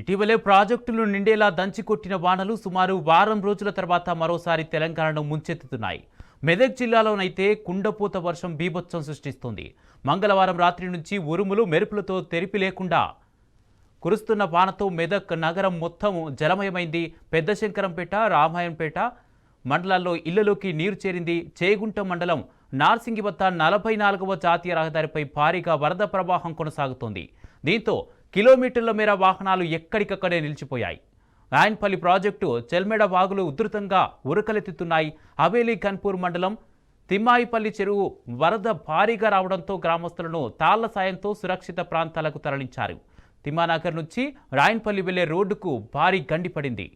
ఇటీవలే ప్రాజెక్టులు నిండేలా దంచికొట్టిన వానలు సుమారు వారం రోజుల తర్వాత మరోసారి తెలంగాణను ముంచెత్తుతున్నాయి. మెదక్ జిల్లాలోనైతే కుండపోత వర్షం బీభత్సం సృష్టిస్తుంది. మంగళవారం రాత్రి నుంచి ఉరుములు మెరుపులతో తెరిపి లేకుండా కురుస్తున్న వానతో మెదక్ నగరం మొత్తం జలమయమైంది. పెద్దశంకరంపేట, రామాయంపేట మండలాల్లో ఇళ్లలోకి నీరు చేరింది. చేగుంట మండలం నార్సింగి వద్ద 44వ జాతీయ రహదారిపై భారీగా వరద ప్రవాహం కొనసాగుతోంది. దీంతో కిలోమీటర్ల మేర వాహనాలు ఎక్కడికక్కడే నిలిచిపోయాయి. రాయన్పల్లి ప్రాజెక్టు చెల్మెడ వాగులు ఉధృతంగా ఉరకలెత్తుతున్నాయి. హవేలీ కన్పూర్ మండలం తిమ్మాయిపల్లి చెరువు వరద భారీగా రావడంతో గ్రామస్తులను తాళ్ల సాయంతో సురక్షిత ప్రాంతాలకు తరలించారు. తిమ్మానగర్ నుంచి రాయన్పల్లి వెళ్లే రోడ్డుకు భారీ గండి పడింది.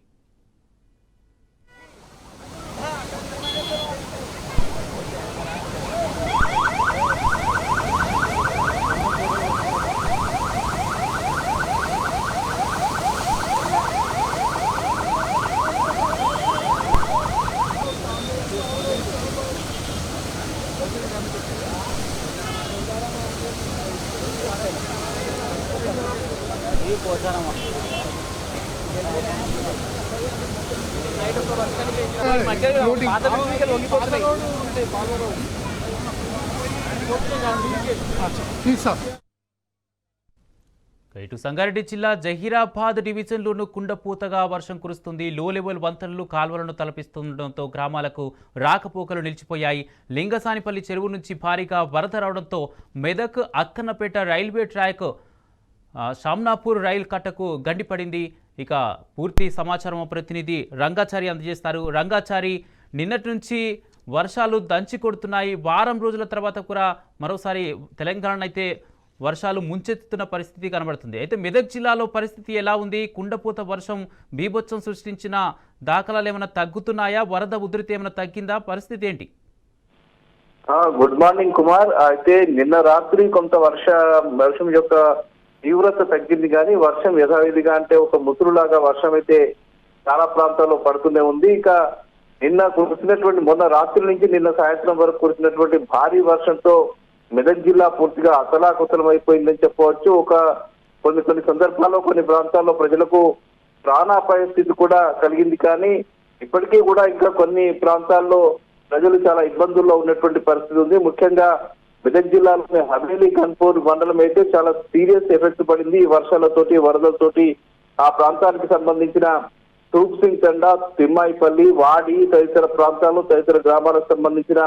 ఇటు సంగారెడ్డి జిల్లా జహీరాబాద్ డివిజన్లోనూ కుండపోతగా వర్షం కురుస్తుంది. లో లెవెల్ వంతెనలు కాల్వలను తలపిస్తుండటంతో గ్రామాలకు రాకపోకలు నిలిచిపోయాయి. లింగసానిపల్లి చెరువు నుంచి భారీగా వరద రావడంతో మెదక్ అక్కన్నపేట రైల్వే ట్రాక్ షామ్నాపూర్ రైలు కట్టకు గండిపడింది. ఇక పూర్తి సమాచారం ప్రతినిధి రంగాచారి అందజేస్తారు. రంగాచారి, నిన్నటి నుంచి వర్షాలు దంచి కొడుతున్నాయి. వారం రోజుల తర్వాత కూడా మరోసారి తెలంగాణ అయితే వర్షాలు ముంచెత్తుతున్న పరిస్థితి కనబడుతుంది. అయితే మెదక్ జిల్లాలో పరిస్థితి ఎలా ఉంది? కుండపోత వర్షం బీభత్సం సృష్టించిన దాఖలాలు ఏమైనా తగ్గుతున్నాయా? వరద ఉధృతి ఏమైనా తగ్గిందా? పరిస్థితి ఏంటి? Good morning Kumar. అయితే నిన్న రాత్రి కొంత వర్షం యొక్క తీవ్రత తగ్గింది, కానీ వర్షం యథావిధిగా అంటే ఒక ముసురులాగా వర్షం అయితే చాలా ప్రాంతాల్లో పడుతూనే ఉంది. ఇక నిన్న కురిసినటువంటి మొన్న రాత్రి నుంచి నిన్న సాయంత్రం వరకు కురిసినటువంటి భారీ వర్షంతో మెదక్ జిల్లా పూర్తిగా అతలాకుతలం అయిపోయిందని చెప్పవచ్చు. కొన్ని సందర్భాల్లో కొన్ని ప్రాంతాల్లో ప్రజలకు ప్రాణాపాయ స్థితి కూడా కలిగింది. కానీ ఇప్పటికీ కూడా ఇంకా కొన్ని ప్రాంతాల్లో ప్రజలు చాలా ఇబ్బందుల్లో ఉన్నటువంటి పరిస్థితి ఉంది. ముఖ్యంగా మెదక్ జిల్లాలోని హవేలీ కన్పూర్ మండలం అయితే చాలా సీరియస్ ఎఫెక్ట్ పడింది. ఈ వర్షాలతోటి వరదలతోటి ఆ ప్రాంతానికి సంబంధించిన తూప్సింగ్ తండా, తిమ్మాయిపల్లి, వాడి తదితర ప్రాంతాలు, తదితర గ్రామాలకు సంబంధించిన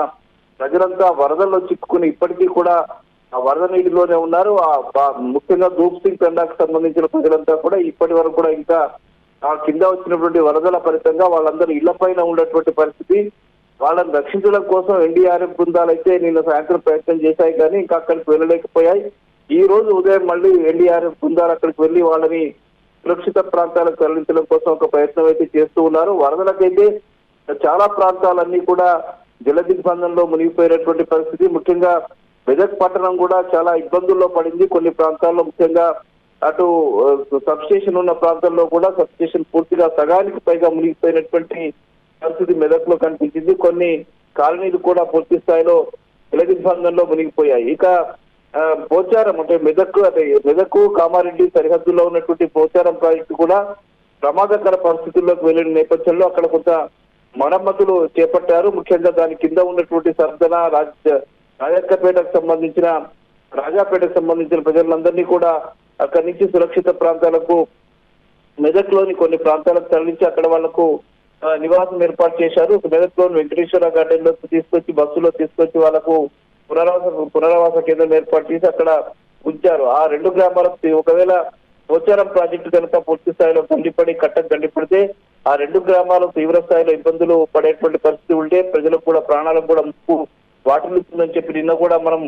ప్రజలంతా వరదల్లో చిక్కుకుని ఇప్పటికీ కూడా ఆ వరద నీటిలోనే ఉన్నారు. ముఖ్యంగా తూప్సింగ్ తండాకు సంబంధించిన ప్రజలంతా కూడా ఇప్పటి వరకు కూడా ఇంకా ఆ కింద వచ్చినటువంటి వరదల ఫలితంగా వాళ్ళందరూ ఇళ్ల పైన ఉన్నటువంటి పరిస్థితి. వాళ్ళని రక్షించడం కోసం ఎన్డీఆర్ఎఫ్ బృందాలు అయితే నిన్న సాయంత్రం ప్రయత్నం చేశాయి, కానీ ఇంకా అక్కడికి వెళ్ళలేకపోయాయి. ఈ రోజు ఉదయం మళ్ళీ ఎన్డీఆర్ఎఫ్ బృందాలు అక్కడికి వెళ్లి వాళ్ళని సురక్షిత ప్రాంతాలకు తరలించడం కోసం ఒక ప్రయత్నం అయితే చేస్తూ ఉన్నారు. వరదలకైతే చాలా ప్రాంతాలన్నీ కూడా జల దిగ్బంధంలో మునిగిపోయినటువంటి పరిస్థితి. ముఖ్యంగా మెదక్ పట్టణం కూడా చాలా ఇబ్బందుల్లో పడింది. కొన్ని ప్రాంతాల్లో ముఖ్యంగా అటు సబ్స్టేషన్ ఉన్న ప్రాంతాల్లో కూడా సబ్స్టేషన్ పూర్తిగా సగానికి పైగా మునిగిపోయినటువంటి పరిస్థితి మెదక్ లో కనిపించింది. కొన్ని కాలనీలు కూడా పూర్తి స్థాయిలో జల దిగ్బంధంలో మునిగిపోయాయి. ఇక పోచారం అంటే మెదక్ కామారెడ్డి సరిహద్దులో ఉన్నటువంటి పోచారం ప్రాజెక్టు కూడా ప్రమాదకర పరిస్థితుల్లోకి వెళ్లిన నేపథ్యంలో అక్కడ కొంత మరమ్మతులు చేపట్టారు. ముఖ్యంగా దాని కింద ఉన్నటువంటి సర్దన, రాజాపేటకు సంబంధించిన ప్రజలందరినీ కూడా అక్కడి నుంచి సురక్షిత ప్రాంతాలకు మెదక్ లోని కొన్ని ప్రాంతాలకు తరలించి అక్కడ వాళ్లకు నివాసం ఏర్పాటు చేశారు. మెదక్ లోని వెంకటేశ్వర గార్డెన్ లో బస్సులో తీసుకొచ్చి వాళ్లకు పునరావాస కేంద్రం ఏర్పాటు చేసి అక్కడ ఉంచారు. ఆ రెండు గ్రామాలకు ఒకవేళ పోచారం ప్రాజెక్టు కనుక పూర్తి స్థాయిలో గండిపడితే ఆ రెండు గ్రామాలు తీవ్ర స్థాయిలో ఇబ్బందులు పడేటువంటి పరిస్థితి ఉంటే ప్రజలకు కూడా ప్రాణాలకు కూడా ముప్పు వాటిల్లుతుందని చెప్పి నిన్న కూడా మనం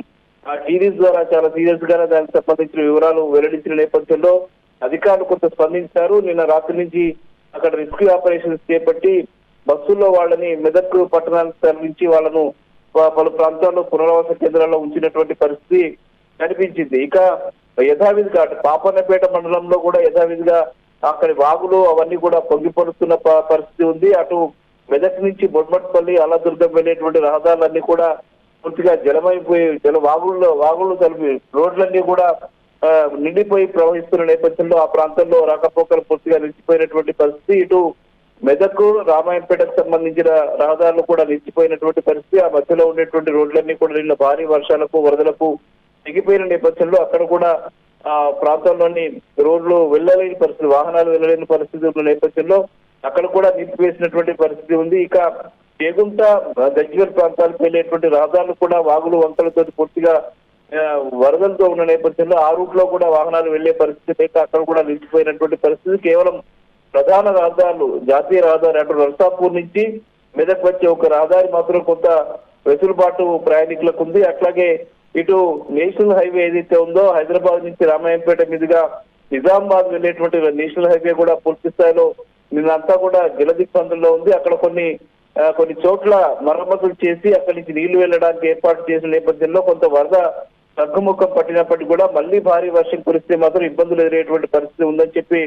ఆ టీవీస్ ద్వారా చాలా సీరియస్ గానే దానికి సంబంధించిన వివరాలు వెల్లడించిన నేపథ్యంలో అధికారులు కొంత స్పందించారు. నిన్న రాత్రి నుంచి అక్కడ రెస్క్యూ ఆపరేషన్స్ చేపట్టి బస్సుల్లో వాళ్ళని మెదక్ పట్టణానికి తరలించి వాళ్ళను పలు ప్రాంతాల్లో పునరావాస కేంద్రాల్లో ఉంచినటువంటి పరిస్థితి కనిపించింది. ఇక యథావిధిగా అటు పాపన్నపేట మండలంలో కూడా యథావిధిగా అక్కడి వాగులు అవన్నీ కూడా పొంగిపడుతున్న పరిస్థితి ఉంది. అటు మెదక్ నుంచి బొడ్మట్పల్లి, అల్లదుర్గం వెళ్ళేటువంటి రహదారులన్నీ కూడా పూర్తిగా జలమైపోయి వాగుళ్ళు కలిపి రోడ్లన్నీ కూడా నిండిపోయి ప్రవహిస్తున్న నేపథ్యంలో ఆ ప్రాంతంలో రాకపోకలు పూర్తిగా నిలిచిపోయినటువంటి పరిస్థితి. ఇటు మెదక్ రామాయంపేటకు సంబంధించిన రహదారులు కూడా నిలిచిపోయినటువంటి పరిస్థితి. ఆ మధ్యలో ఉండేటువంటి రోడ్లన్నీ కూడా నిన్న భారీ వర్షాలకు వరదలకు తెగిపోయిన నేపథ్యంలో అక్కడ కూడా ఆ ప్రాంతంలోని రోడ్లు వెళ్ళలేని పరిస్థితి, వాహనాలు వెళ్ళలేని పరిస్థితి ఉన్న నేపథ్యంలో అక్కడ కూడా నిలిపివేసినటువంటి పరిస్థితి ఉంది. ఇక చేగుంట గజ్వేల్ ప్రాంతాలకు వెళ్ళేటువంటి రహదారులు కూడా వాగులు వంకలతో పూర్తిగా వరదలతో ఉన్న నేపథ్యంలో ఆ రూట్ లో కూడా వాహనాలు వెళ్లే పరిస్థితి లేక అక్కడ కూడా నిలిచిపోయినటువంటి పరిస్థితి. కేవలం ప్రధాన రహదారులు, జాతీయ రహదారి అటు నర్సాపూర్ నుంచి మెదక్ వచ్చే ఒక రహదారి మాత్రం కొంత వెసులుబాటు ప్రయాణికులకు ఉంది. అట్లాగే ఇటు నేషనల్ హైవే ఏదైతే ఉందో హైదరాబాద్ నుంచి రామాయంపేట మీదుగా నిజామాబాద్ వెళ్ళేటువంటి నేషనల్ హైవే కూడా పూర్తి స్థాయిలో నిన్నంతా కూడా జలదిగ్బంధంలో ఉంది. అక్కడ కొన్ని చోట్ల మరమ్మతులు చేసి అక్కడి నుంచి నీళ్లు వెళ్ళడానికి ఏర్పాటు చేసిన నేపథ్యంలో కొంత వరద తగ్గుముఖం పట్టినప్పటికీ కూడా మళ్ళీ భారీ వర్షం కురిస్తే మాత్రం ఇబ్బందులు ఎదురయ్యేటువంటి పరిస్థితి ఉందని చెప్పి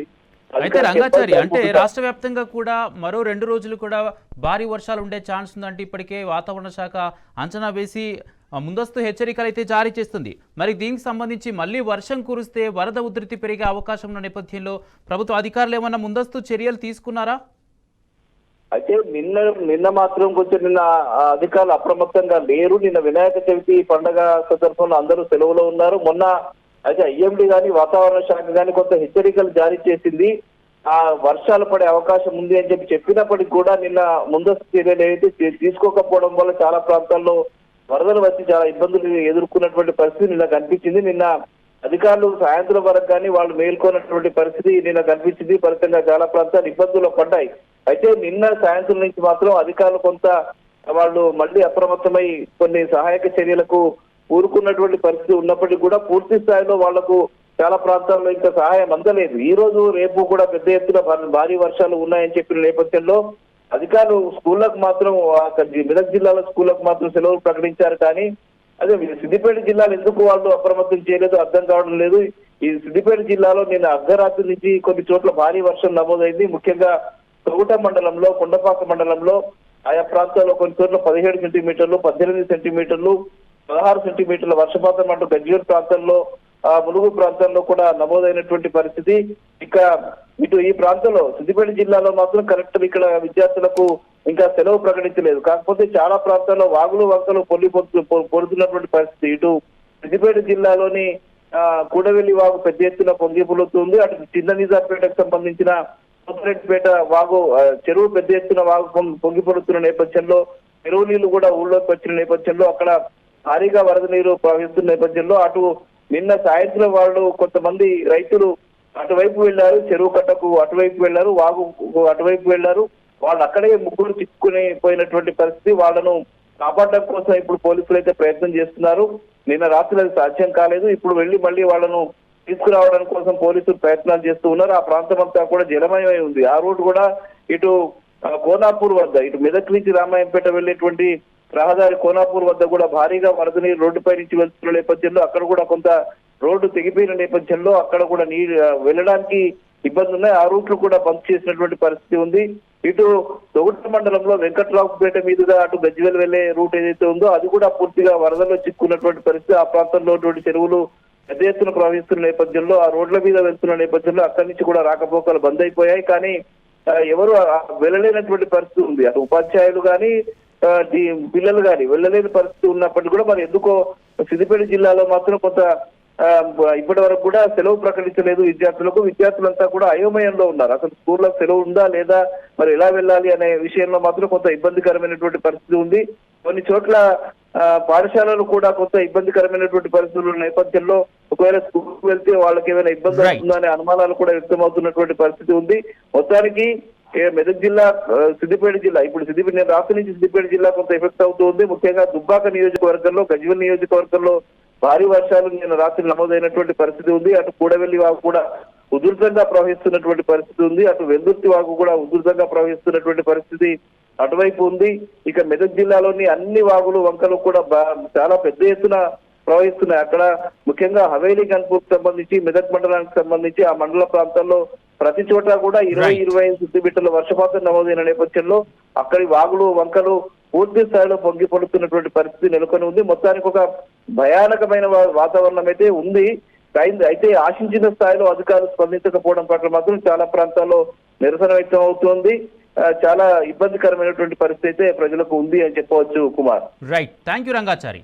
అయితే రంగాచారి అంటే రాష్ట్ర వ్యాప్తంగా కూడా మరో 2 రోజులు కూడా భారీ వర్షాలు ఉండే ఛాన్స్ ఉందంటే ఇప్పటికే వాతావరణ శాఖ అంచనా వేసి ముందస్తు హెచ్చరికలు అయితే జారీ చేస్తుంది. మరి దీనికి సంబంధించి మళ్ళీ వర్షం కురిస్తే వరద ఉధృతి పెరిగే అవకాశం ఉన్న నేపథ్యంలో ప్రభుత్వ అధికారులు ఏమన్నా ముందస్తు చర్యలు తీసుకున్నారా? అయితే నిన్న మాత్రం కొంచెం నిన్న అధికారులు అప్రమత్తంగా లేరు. నిన్న వినాయక చవితి పండుగ సందర్భంలో అందరూ సెలవులో ఉన్నారు. మొన్న అయితే ఐఎండీ గాని వాతావరణ శాఖ గాని కొంత హెచ్చరికలు జారీ చేసింది. ఆ వర్షాలు పడే అవకాశం ఉంది అని చెప్పినప్పటికీ కూడా నిన్న ముందస్తు చర్యలు ఏదైతే తీసుకోకపోవడం వల్ల చాలా ప్రాంతాల్లో వరదలు వచ్చి చాలా ఇబ్బందులు ఎదుర్కొన్నటువంటి పరిస్థితి నిన్న కనిపించింది. నిన్న అధికారులు సాయంత్రం వరకు కానీ వాళ్ళు మేల్కొన్నటువంటి పరిస్థితి నిన్న కనిపించింది. ఫలితంగా చాలా ప్రాంతాలు ఇబ్బందులు పడ్డాయి. అయితే నిన్న సాయంత్రం నుంచి మాత్రం అధికారులు కొంత వాళ్ళు మళ్ళీ అప్రమత్తమై కొన్ని సహాయక చర్యలకు ఊరుకున్నటువంటి పరిస్థితి ఉన్నప్పటికీ కూడా పూర్తి స్థాయిలో వాళ్లకు చాలా ప్రాంతాల్లో ఇంకా సహాయం అందలేదు. ఈ రోజు రేపు కూడా పెద్ద ఎత్తున భారీ వర్షాలు ఉన్నాయని చెప్పిన నేపథ్యంలో అధికారులు స్కూళ్లకు మాత్రం మెదక్ జిల్లాలో స్కూళ్లకు మాత్రం సెలవులు ప్రకటించారు. కానీ అదే సిద్దిపేట జిల్లాలో ఎందుకు వాళ్ళు అప్రమత్తం చేయలేదు అర్థం కావడం లేదు. ఈ సిద్దిపేట జిల్లాలో నిన్న అర్ధరాత్రి నుంచి కొన్ని చోట్ల భారీ వర్షం నమోదైంది. ముఖ్యంగా తొగుట మండలంలో, కొండపాక మండలంలో ఆయా ప్రాంతాల్లో కొన్ని చోట్ల 17 సెంటీమీటర్లు, 18 సెంటీమీటర్లు, 16 సెంటీమీటర్ల వర్షపాతం అంటూ గజ్వేల్ ప్రాంతంలో, ములుగు ప్రాంతంలో కూడా నమోదైనటువంటి పరిస్థితి. ఇక ఇటు ఈ ప్రాంతంలో సిద్దిపేట జిల్లాలో మాత్రం కలెక్టర్ ఇక్కడ విద్యార్థులకు ఇంకా సెలవు ప్రకటించలేదు. కాకపోతే చాలా ప్రాంతాల్లో వాగులు వంకలు పొడుతున్నటువంటి పరిస్థితి. ఇటు సిద్దిపేట జిల్లాలోని కూడవెల్లి వాగు పెద్ద ఎత్తున పొంగి పొలుతుంది. అటు చిన్న నిజాంపేటకు సంబంధించిన కోతరెడ్డిపేట వాగు చెరువు పెద్ద ఎత్తున వాగు పొంగి పొడుతున్న నేపథ్యంలో చెరువు నీళ్లు కూడా ఊళ్ళోకి వచ్చిన నేపథ్యంలో అక్కడ భారీగా వరద నీరు ప్రవహిస్తున్న నేపథ్యంలో అటు నిన్న సాయంత్రం వాళ్ళు కొంతమంది రైతులు అటువైపు వెళ్లారు, చెరువు కట్టకు అటువైపు వెళ్లారు, వాగు అటువైపు వెళ్లారు. వాళ్ళు అక్కడే ముగ్గురు చిక్కుకుని పోయినటువంటి పరిస్థితి. వాళ్ళను కాపాడడం కోసం ఇప్పుడు పోలీసులు అయితే ప్రయత్నం చేస్తున్నారు. నిన్న రాత్రి అది సాధ్యం కాలేదు. ఇప్పుడు వెళ్లి మళ్ళీ వాళ్ళను తీసుకురావడం కోసం పోలీసులు ప్రయత్నాలు చేస్తూ ఉన్నారు. ఆ ప్రాంతం అంతా కూడా జలమయమై ఉంది. ఆ రోడ్డు కూడా ఇటు కోనాపూర్ వద్ద, ఇటు మెదక్ నుంచి రామాయంపేట వెళ్లేటువంటి రహదారి కోనాపూర్ వద్ద కూడా భారీగా వరద నీరు రోడ్డుపై నుంచి వెళ్తున్న నేపథ్యంలో అక్కడ కూడా కొంత రోడ్డు తెగిపోయిన నేపథ్యంలో అక్కడ కూడా నీరు వెళ్ళడానికి ఇబ్బంది ఉన్నాయి. ఆ రూట్లు కూడా బంద్ చేసినటువంటి పరిస్థితి ఉంది. ఇటు తొగుట మండలంలో వెంకట్రావుపేట మీదుగా అటు గజ్వేల్ వెళ్లే రూట్ ఏదైతే ఉందో అది కూడా పూర్తిగా వరదల్లో చిక్కున్నటువంటి పరిస్థితి. ఆ ప్రాంతంలో చెరువులు పెద్ద ఎత్తున ప్రవహిస్తున్న నేపథ్యంలో ఆ రోడ్ల మీద వెళ్తున్న నేపథ్యంలో అక్కడి నుంచి కూడా రాకపోకలు బంద్ అయిపోయాయి. కానీ ఎవరు వెళ్ళలేనటువంటి పరిస్థితి ఉంది. అటు ఉపాధ్యాయులు కానీ పిల్లలు కానీ వెళ్ళలేని పరిస్థితి ఉన్నప్పటికీ కూడా మరి ఎందుకో సిద్దిపేట జిల్లాలో మాత్రం కొంత ఇప్పటి వరకు కూడా సెలవు ప్రకటించలేదు విద్యార్థులకు. విద్యార్థులంతా కూడా అయోమయంలో ఉన్నారు. అసలు స్కూల్లో సెలవు ఉందా లేదా, మరి ఎలా వెళ్ళాలి అనే విషయంలో మాత్రం కొంత ఇబ్బందికరమైనటువంటి పరిస్థితి ఉంది. కొన్ని చోట్ల పాఠశాలలు కూడా కొంత ఇబ్బందికరమైనటువంటి పరిస్థితుల నేపథ్యంలో ఒకవేళ స్కూల్కి వెళ్తే వాళ్ళకి ఏమైనా ఇబ్బంది అవుతుందో అనే అనుమానాలు కూడా వ్యక్తమవుతున్నటువంటి పరిస్థితి ఉంది. మొత్తానికి మెదక్ జిల్లా, సిద్దిపేట జిల్లా, ఇప్పుడు నేను రాష్ట్ర నుంచి సిద్దిపేట జిల్లా కొంత ఎఫెక్ట్ అవుతుంది. ముఖ్యంగా దుబ్బాక నియోజకవర్గంలో, గజ్వేల్ నియోజకవర్గంలో భారీ వర్షాలు నిన్న రాత్రి నమోదైనటువంటి పరిస్థితి ఉంది. అటు కూడవెల్లి వాగు కూడా ఉధృతంగా ప్రవహిస్తున్నటువంటి పరిస్థితి ఉంది. అటు వెల్దుర్తి వాగు కూడా ఉధృతంగా ప్రవహిస్తున్నటువంటి పరిస్థితి అటువైపు ఉంది. ఇక మెదక్ జిల్లాలోని అన్ని వాగులు వంకలు కూడా చాలా పెద్ద ఎత్తున ప్రవహిస్తున్నాయి. అక్కడ ముఖ్యంగా హవేలీ గన్పూర్కి సంబంధించి, మెదక్ మండలానికి సంబంధించి ఆ మండల ప్రాంతాల్లో ప్రతి చోట కూడా 20-25 సెంటీమీటర్ల వర్షపాతం నమోదైన నేపథ్యంలో అక్కడి వాగులు వంకలు పూర్తి స్థాయిలో పొంగి పడుతున్నటువంటి పరిస్థితి నెలకొని ఉంది. మొత్తానికి ఒక భయానకమైన వాతావరణం అయితే ఉంది. అయితే ఆశించిన స్థాయిలో అధికారులు స్పందించకపోవడం పట్ల మాత్రం చాలా ప్రాంతాల్లో నిరసన వ్యక్తం అవుతోంది. చాలా ఇబ్బందికరమైనటువంటి పరిస్థితి అయితే ప్రజలకు ఉంది అని చెప్పవచ్చు Kumar. Right, thank you Rangachari.